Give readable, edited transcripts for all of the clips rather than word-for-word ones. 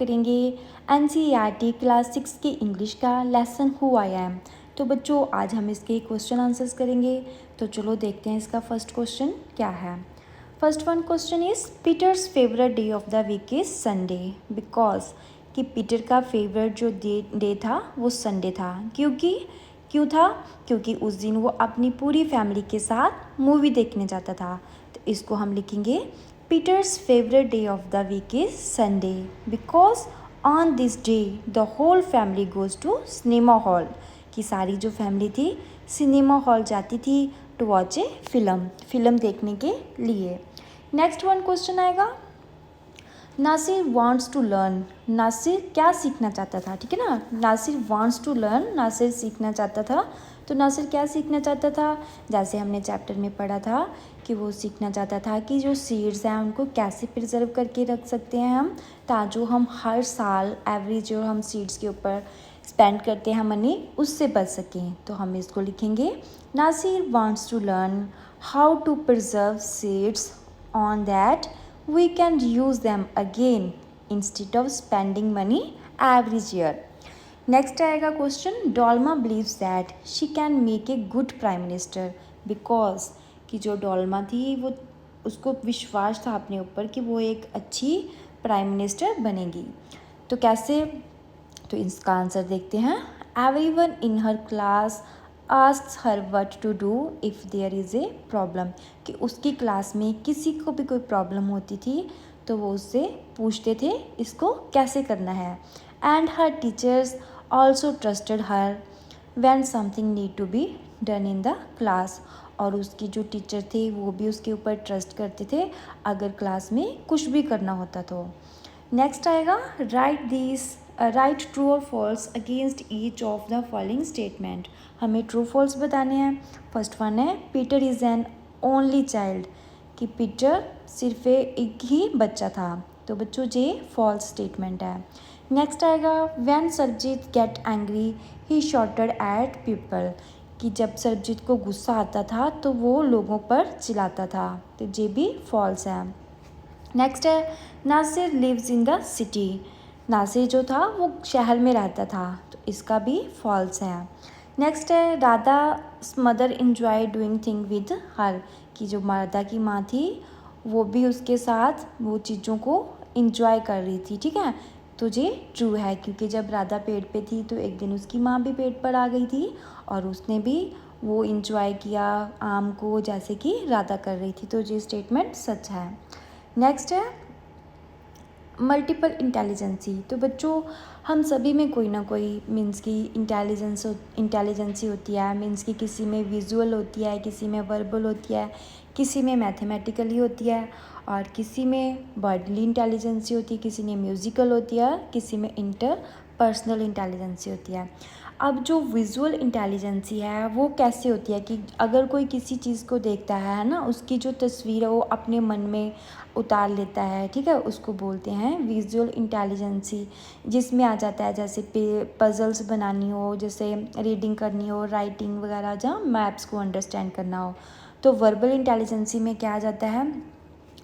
करेंगे NCERT class 6 की English का लेसन हु आई एम। तो बच्चों आज हम इसके क्वेश्चन आंसर्स करेंगे। तो चलो देखते हैं इसका फर्स्ट क्वेश्चन क्या है। First one question is Peter's favourite day of the week is Sunday because कि पीटर का फेवरेट जो डे था वो संडे था। क्यों था? क्योंकि उस दिन वो अपनी पूरी फैमिली के साथ मूवी देखने जाता था। तो इसको हम लिखेंगे Peter's favourite day of the week is Sunday because on this day the whole family goes to cinema hall. कि सारी जो फैमिली थी सिनेमा हॉल जाती थी टू वॉच ए फिल्म देखने के लिए। नेक्स्ट वन क्वेश्चन आएगा Nasir wants to learn. Nasir क्या सीखना चाहता था? ठीक है ना, Nasir wants to learn, Nasir सीखना चाहता था। तो नासिर क्या सीखना चाहता था? जैसे हमने चैप्टर में पढ़ा था कि वो सीखना चाहता था कि जो सीड्स हैं उनको कैसे प्रिजर्व करके रख सकते हैं हम, ताकि हम हर साल एवरेज जो हम सीड्स के ऊपर स्पेंड करते हैं मनी उससे बच सकें। तो हम इसको लिखेंगे Nasir wants to learn how to preserve seeds on that we can use them again instead of spending money every year. Next आएगा question Dolma believes that she can make a good prime minister because कि जो डोल्मा थी वो उसको विश्वास था अपने ऊपर कि वो एक अच्छी प्राइम मिनिस्टर बनेगी। तो कैसे? तो इसका आंसर देखते हैं। Everyone in her class asks her what to do if there is a problem। कि उसकी क्लास में किसी को भी कोई प्रॉब्लम होती थी तो वो उससे पूछते थे इसको कैसे करना है। And her teachers also trusted her when something need to be done in the class. और उसकी जो टीचर थे वो भी उसके ऊपर ट्रस्ट करते थे अगर क्लास में कुछ भी करना होता तो। नेक्स्ट आएगा राइट ट्रू और false against each of the following statement. हमें ट्रू फॉल्स बताने हैं। फर्स्ट वन है Peter is an only child. कि पीटर सिर्फ एक ही बच्चा था। तो बच्चों ये फॉल्स स्टेटमेंट है। नेक्स्ट आएगा when Surjit get angry he shouted at people. कि जब सरजीत को गुस्सा आता था तो वो लोगों पर चिल्लाता था। तो ये भी फॉल्स है। नेक्स्ट है Nasir lives in the city. Nasir जो था वो शहर में रहता था। तो इसका भी फॉल्स है। नेक्स्ट है Radha mother enjoy doing thing with her. कि जो राधा की माँ थी वो भी उसके साथ वो चीज़ों को इंजॉय कर रही थी। ठीक है, तो ये ट्रू है क्योंकि जब राधा पेड़ पे थी तो एक दिन उसकी माँ भी पेड़ पर आ गई थी और उसने भी वो इंजॉय किया आम को जैसे कि राधा कर रही थी। तो ये स्टेटमेंट सच है। नेक्स्ट है मल्टीपल इंटेलिजेंसी। तो बच्चों हम सभी में कोई ना कोई मीन्स की इंटेलिजेंसी होती है। मीन्स की किसी में विजुअल होती है, किसी में वर्बल होती है, किसी में मैथमेटिकली होती है और किसी में बॉडीली इंटेलिजेंसी होती है, किसी में म्यूज़िकल होती है, किसी में इंटरपर्सनल इंटेलिजेंसी होती है। अब जो विजुअल इंटेलिजेंसी है वो कैसे होती है कि अगर कोई किसी चीज़ को देखता है ना उसकी जो तस्वीर है वो अपने मन में उतार लेता है। ठीक है, उसको बोलते हैं विजुअल इंटेलिजेंसी, जिसमें आ जाता है जैसे पजल्स बनानी हो, जैसे रीडिंग करनी हो, राइटिंग वगैरह, जहाँ मैप्स को अंडरस्टैंड करना हो। तो वर्बल इंटेलिजेंसी में क्या आ जाता है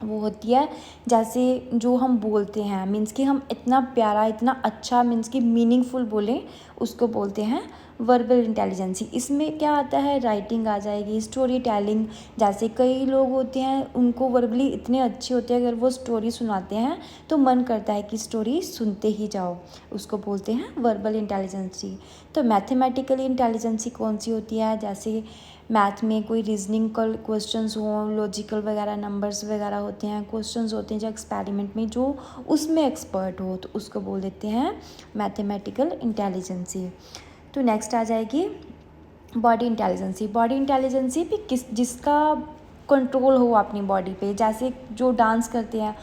वो होती है जैसे जो हम बोलते हैं मीन्स कि हम इतना प्यारा इतना अच्छा मीन्स कि मीनिंगफुल बोलें उसको बोलते हैं वर्बल इंटेलिजेंसी। इसमें क्या आता है राइटिंग आ जाएगी, स्टोरी टेलिंग। जैसे कई लोग होते हैं उनको वर्बली इतने अच्छे होते हैं अगर वो स्टोरी सुनाते हैं तो मन करता है कि स्टोरी सुनते ही जाओ, उसको बोलते हैं वर्बल इंटेलिजेंसी। तो मैथमेटिकल इंटेलिजेंसी कौन सी होती है? जैसे मैथ में कोई रीजनिंग क्वेश्चंस हों, लॉजिकल वगैरह नंबर्स वगैरह होते हैं, क्वेश्चंस होते हैं जो एक्सपेरिमेंट में जो उसमें एक्सपर्ट हो तो उसको बोल देते हैं मैथमेटिकल इंटेलिजेंसी। तो नेक्स्ट आ जाएगी बॉडी इंटेलिजेंसी। बॉडी इंटेलिजेंसी भी जिसका कंट्रोल हो अपनी बॉडी पे। जैसे जो डांस करते हैं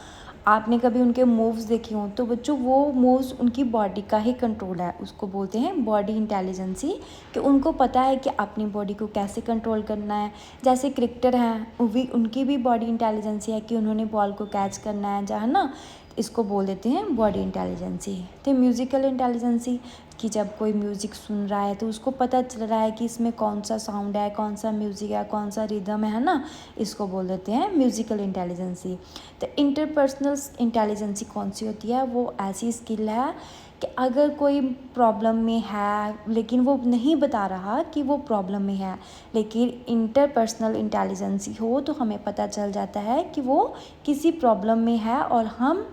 आपने कभी उनके मूव्स देखे हों तो बच्चों वो मूव्स उनकी बॉडी का ही कंट्रोल है, उसको बोलते हैं बॉडी इंटेलिजेंसी। कि उनको पता है कि अपनी बॉडी को कैसे कंट्रोल करना है। जैसे क्रिकेटर हैं उनकी भी बॉडी इंटेलिजेंसी है कि उन्होंने बॉल को कैच करना है जहाँ ना, इसको बोल देते हैं बॉडी इंटेलिजेंसी। तो म्यूज़िकल इंटेलिजेंसी कि जब कोई म्यूज़िक सुन रहा है तो उसको पता चल रहा है कि इसमें कौन सा साउंड है, कौन सा म्यूज़िक है, कौन सा रिदम है ना, इसको बोल देते हैं म्यूज़िकल इंटेलिजेंसी। तो इंटरपर्सनल इंटेलिजेंसी कौन सी होती है? वो ऐसी स्किल है कि अगर कोई प्रॉब्लम में है लेकिन वो नहीं बता रहा कि वो प्रॉब्लम में है, लेकिन इंटरपर्सनल इंटेलिजेंसी हो तो हमें पता चल जाता है कि वो किसी प्रॉब्लम में है और हम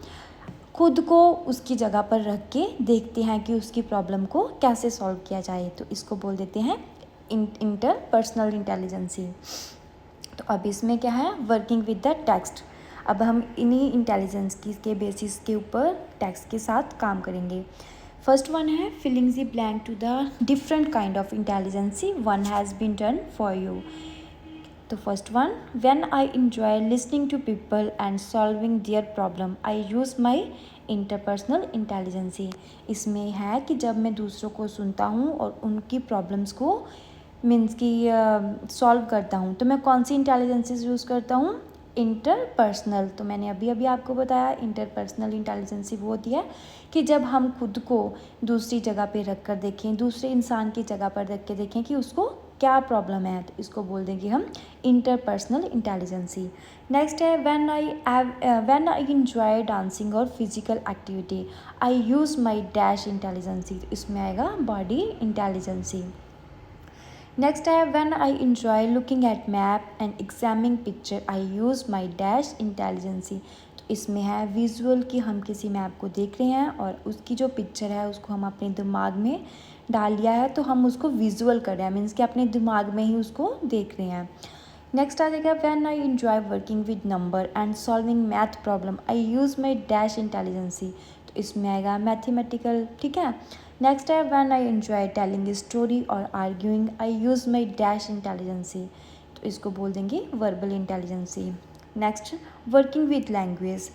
खुद को उसकी जगह पर रख के देखते हैं कि उसकी प्रॉब्लम को कैसे सॉल्व किया जाए। तो इसको बोल देते हैं इंटरपर्सनल इंटेलिजेंसी। तो अब इसमें क्या है? Working with the text. अब हम इन्हीं इंटेलिजेंस की के बेसिस के ऊपर टेक्स्ट के साथ काम करेंगे। फर्स्ट वन है filling the blank to the different kind of intelligency one has been done for you. तो first one, when I enjoy listening to people and solving their problem I use my interpersonal intelligency. इसमें है कि जब मैं दूसरों को सुनता हूँ और उनकी प्रॉब्लम्स को मीन्स कि सॉल्व करता हूँ तो मैं कौन सी इंटेलिजेंसीज यूज़ करता हूँ? इंटरपर्सनल। तो मैंने अभी अभी आपको बताया इंटरपर्सनल इंटेलिजेंसी वो होती है कि जब हम खुद को दूसरी जगह पे रख कर देखें, दूसरे इंसान की जगह पर रख के देखें कि उसको क्या प्रॉब्लम है, तो इसको बोल देंगे हम इंटरपर्सनल इंटेलिजेंसी। नेक्स्ट है व्हेन आई एंजॉय डांसिंग और physical activity I use my dash intelligence. तो इसमें आएगा बॉडी इंटेलिजेंसी। नेक्स्ट है when I enjoy looking at map and examining picture I use my dash intelligence. तो इसमें है visual कि हम किसी मैप को देख रहे हैं और उसकी जो पिक्चर है उसको हम अपने दिमाग में डाल लिया है तो हम उसको विजुअल कर रहे हैं, मीन्स कि अपने दिमाग में ही उसको देख रहे हैं। नेक्स्ट आ जाएगा when I enjoy working with number and solving math problem I use my dash intelligence. तो इसमें आएगा मैथमेटिकल, ठीक है। नेक्स्ट है when I enjoy telling story और arguing I use my dash intelligence. तो इसको बोल देंगे verbal intelligency. Next, working with language,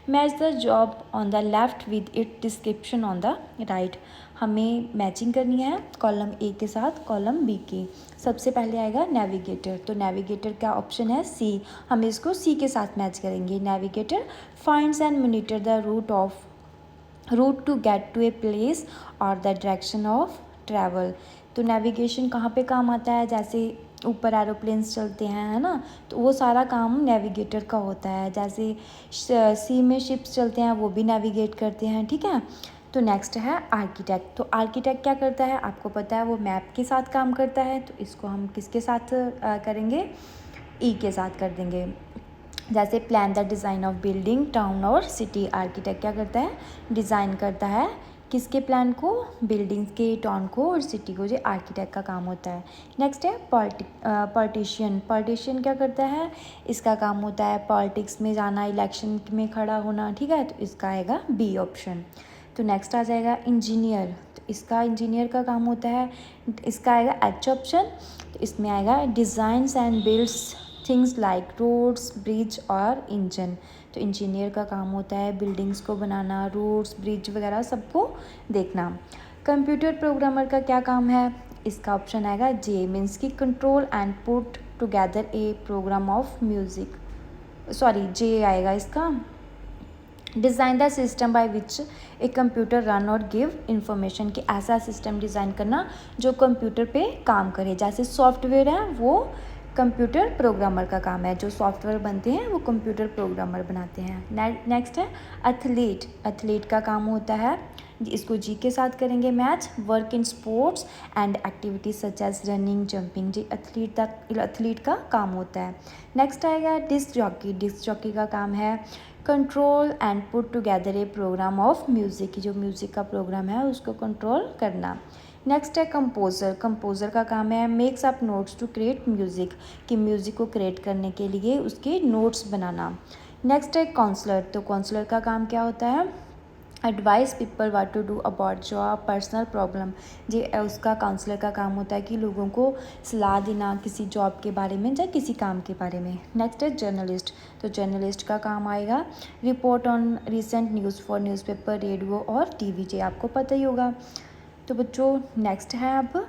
match the job on the left with it description on the right. हमें matching करनी है column A के साथ कॉलम बी की। सबसे पहले आएगा नेविगेटर, तो नेविगेटर का ऑप्शन है सी, हम इसको सी के साथ मैच करेंगे। Navigator finds and monitor the route to get to a place और द डायरेक्शन ऑफ ट्रैवल। तो नेविगेशन कहाँ पे काम आता है? जैसे ऊपर एरोप्लेन्स चलते हैं, है ना, तो वो सारा काम नेविगेटर का होता है। जैसे सी में शिप्स चलते हैं वो भी नेविगेट करते हैं, ठीक है। तो नेक्स्ट है आर्किटेक्ट। तो आर्किटेक्ट क्या करता है? आपको पता है वो मैप के साथ काम करता है, तो इसको हम किसके साथ करेंगे? ई के साथ कर देंगे। जैसे plan the design of building, town और सिटी। आर्किटेक्ट क्या करता है? डिज़ाइन करता है किसके प्लान को? बिल्डिंग्स के, टाउन को और सिटी को। जो आर्किटेक्ट का काम होता है। नेक्स्ट है पॉलिटिशियन। पॉलिटिशियन क्या करता है? इसका काम होता है पॉलिटिक्स में जाना, इलेक्शन में खड़ा होना, ठीक है। तो इसका आएगा बी ऑप्शन। तो नेक्स्ट आ जाएगा इंजीनियर। तो इसका इंजीनियर का काम होता है, इसका आएगा एच ऑप्शन। तो इसमें आएगा designs and builds things like roads, bridge और इंजन। तो इंजीनियर का काम होता है बिल्डिंग्स को बनाना, रोड्स, ब्रिज वगैरह सबको देखना। कंप्यूटर प्रोग्रामर का क्या काम है? इसका ऑप्शन आएगा जे, मीन्स की control and put together a programme of music, sorry J आएगा इसका। Design the system by which a computer run और गिव इंफॉर्मेशन, कि ऐसा सिस्टम डिज़ाइन करना जो कंप्यूटर पे काम करे। जैसे सॉफ्टवेयर है वो कंप्यूटर प्रोग्रामर का काम है, जो सॉफ्टवेयर बनते हैं वो कंप्यूटर प्रोग्रामर बनाते हैं। नेक्स्ट है एथलीट। एथलीट का काम होता है, इसको जी के साथ करेंगे match, work in sports and activities such as running, jumping. जी एथलीट का काम होता है। नेक्स्ट आएगा डिस्क जॉकी। डिस्क जॉकी का काम है control and put together a programme of music, जो म्यूज़िक का प्रोग्राम है उसको कंट्रोल करना। नेक्स्ट है कंपोज़र। कंपोज़र का काम है makes up notes to create music, कि म्यूज़िक को क्रिएट करने के लिए उसके नोट्स बनाना। नेक्स्ट है काउंसलर। तो काउंसलर का काम क्या होता है? Advice people what to do about job, personal problem. जी उसका काउंसलर का काम होता है कि लोगों को सलाह देना किसी जॉब के बारे में या किसी काम के बारे में। नेक्स्ट है जर्नलिस्ट। तो जर्नलिस्ट का काम आएगा report on recent news for newspaper, radio और टीवी। जी आपको पता ही होगा। तो बच्चों नेक्स्ट है अब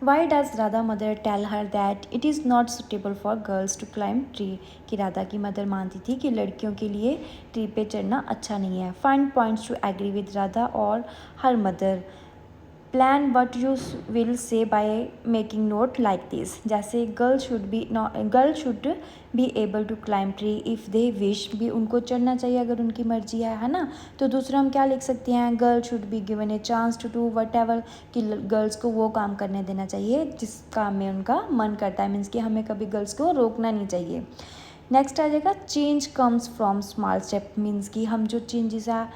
why does Radha mother tell her that it is not suitable for girls to climb tree, कि राधा की मदर मानती थी कि लड़कियों के लिए ट्री पे चढ़ना अच्छा नहीं है। Find points to agree with Radha और her mother. Plan what you will say by making note like this, जैसे girl should be able to climb tree if they wish, भी उनको चढ़ना चाहिए अगर उनकी मर्जी है ना। तो दूसरा हम क्या लिख सकते हैं, girl should be given a chance to do whatever, कि गर्ल्स को वो काम करने देना चाहिए जिस काम में उनका मन करता है, मीन्स कि हमें कभी गर्ल्स को रोकना नहीं चाहिए। नेक्स्ट आ जाएगा change comes from small step, means कि हम जो चेंजेस है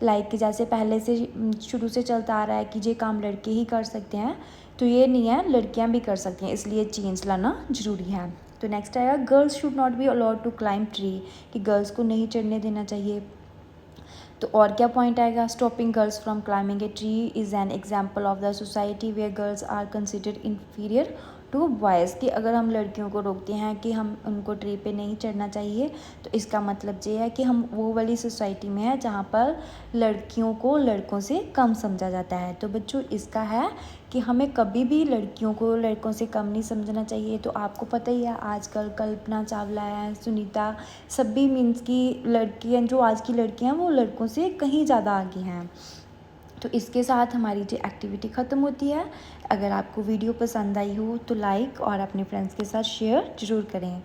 लाइक जैसे पहले से शुरू से चलता आ रहा है कि ये काम लड़के ही कर सकते हैं, तो ये नहीं है, लड़कियां भी कर सकती हैं, इसलिए चेंज लाना ज़रूरी है। तो नेक्स्ट आएगा girls should not be allowed to climb tree, कि गर्ल्स को नहीं चढ़ने देना चाहिए। तो और क्या पॉइंट आएगा, stopping girls from climbing a tree is an example of the society where girls are considered inferior to boys, कि अगर हम लड़कियों को रोकते हैं कि हम उनको ट्री पे नहीं चढ़ना चाहिए, तो इसका मतलब ये है कि हम वो वाली सोसाइटी में है जहाँ पर लड़कियों को लड़कों से कम समझा जाता है। तो बच्चों इसका है कि हमें कभी भी लड़कियों को लड़कों से कम नहीं समझना चाहिए। तो आपको पता ही है आजकल कल्पना चावला है, सुनीता, सभी मीन्स की लड़कियाँ, जो आज की लड़कियाँ हैं वो लड़कों से कहीं ज़्यादा आगे हैं। तो इसके साथ हमारी जो एक्टिविटी ख़त्म होती है। अगर आपको वीडियो पसंद आई हो तो लाइक और अपने फ्रेंड्स के साथ शेयर ज़रूर करें।